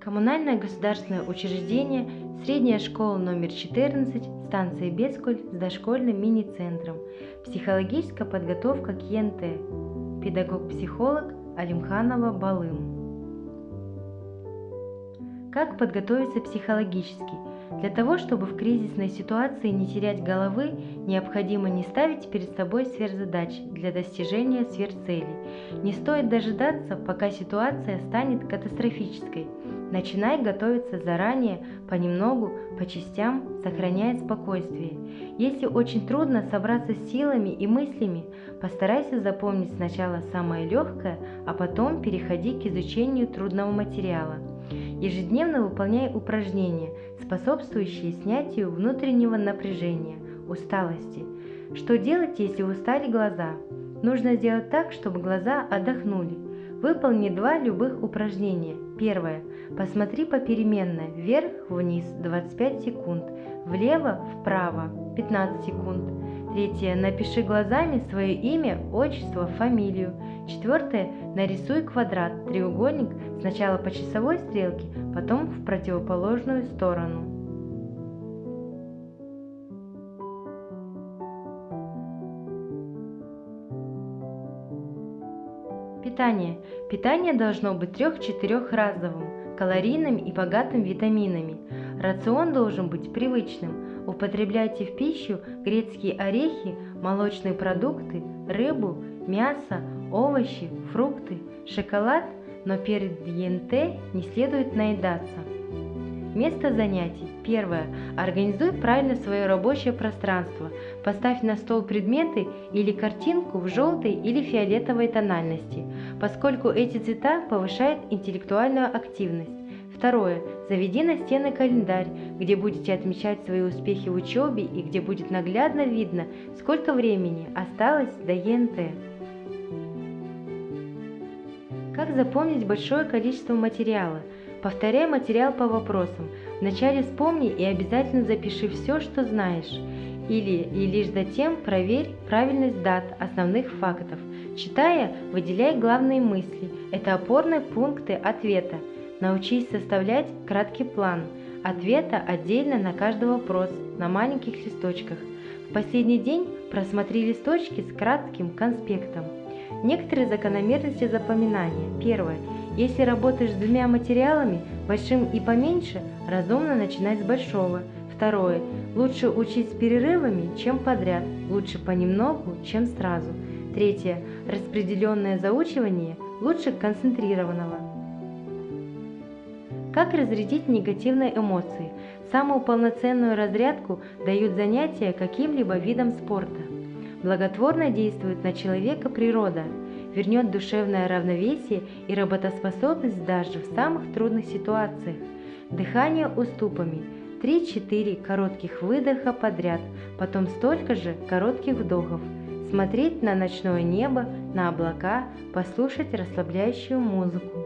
Коммунальное государственное учреждение, средняя школа номер 14, станция Бескуль с дошкольным мини-центром. Психологическая подготовка к ЕНТ. Педагог-психолог Алимханова Балым. Как подготовиться психологически? Для того, чтобы в кризисной ситуации не терять головы, необходимо не ставить перед собой сверхзадач для достижения сверхцелей. Не стоит дожидаться, пока ситуация станет катастрофической. Начинай готовиться заранее, понемногу, по частям, сохраняя спокойствие. Если очень трудно собраться с силами и мыслями, постарайся запомнить сначала самое легкое, а потом переходи к изучению трудного материала. Ежедневно выполняй упражнения, способствующие снятию внутреннего напряжения, усталости. Что делать, если устали глаза? Нужно сделать так, чтобы глаза отдохнули. Выполни 2 любых упражнения. Первое. Посмотри попеременно вверх-вниз 25 секунд, влево-вправо 15 секунд. Третье. Напиши глазами свое имя, отчество, фамилию. Четвертое. Нарисуй квадрат, треугольник сначала по часовой стрелке, потом в противоположную сторону. Питание. Питание должно быть 3-4 разовым, калорийным и богатым витаминами. Рацион должен быть привычным. Употребляйте в пищу грецкие орехи, молочные продукты, рыбу, мясо, овощи, фрукты, шоколад, но перед ЕНТ не следует наедаться. Место занятий. Первое. Организуй правильно свое рабочее пространство. Поставь на стол предметы или картинку в желтой или фиолетовой тональности, поскольку эти цвета повышают интеллектуальную активность. Второе. Заведи на стены календарь, где будете отмечать свои успехи в учебе и где будет наглядно видно, сколько времени осталось до ЕНТ. Как запомнить большое количество материала? Повторяй материал по вопросам. Вначале вспомни и обязательно запиши все, что знаешь. И лишь затем проверь правильность дат, основных фактов. Читая, выделяй главные мысли. Это опорные пункты ответа. Научись составлять краткий план ответа отдельно на каждый вопрос на маленьких листочках. В последний день просмотри листочки с кратким конспектом. Некоторые закономерности запоминания. Первое. Если работаешь с 2 материалами, большим и поменьше, разумно начинать с большого. Второе. Лучше учить с перерывами, чем подряд. Лучше понемногу, чем сразу. Третье. Распределенное заучивание лучше концентрированного. Как разрядить негативные эмоции? Самую полноценную разрядку дают занятия каким-либо видом спорта. Благотворно действует на человека природа, вернет душевное равновесие и работоспособность даже в самых трудных ситуациях. Дыхание уступами. 3-4 коротких выдоха подряд, потом столько же коротких вдохов. Смотреть на ночное небо, на облака, послушать расслабляющую музыку.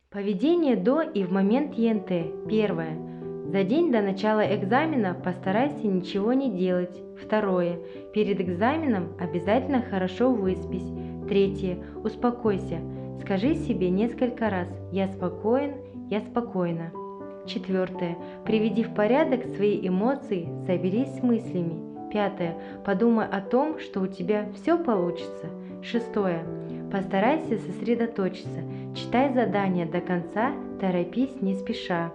Поведение до и в момент ЕНТ. Первое. За день до начала экзамена постарайся ничего не делать. Второе. Перед экзаменом обязательно хорошо выспись. Третье. Успокойся. Скажи себе несколько раз «Я спокоен, я спокойна». Четвертое. Приведи в порядок свои эмоции, соберись с мыслями. Пятое. Подумай о том, что у тебя все получится. Шестое. Постарайся сосредоточиться. Читай задание до конца, торопись не спеша.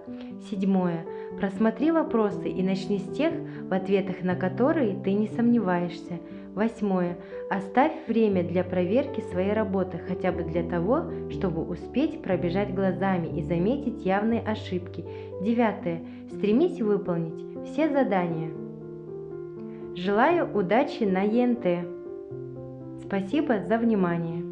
Седьмое. Просмотри вопросы и начни с тех, в ответах на которые ты не сомневаешься. Восьмое. Оставь время для проверки своей работы, хотя бы для того, чтобы успеть пробежать глазами и заметить явные ошибки. Девятое. Стремись выполнить все задания. Желаю удачи на ЕНТ. Спасибо за внимание.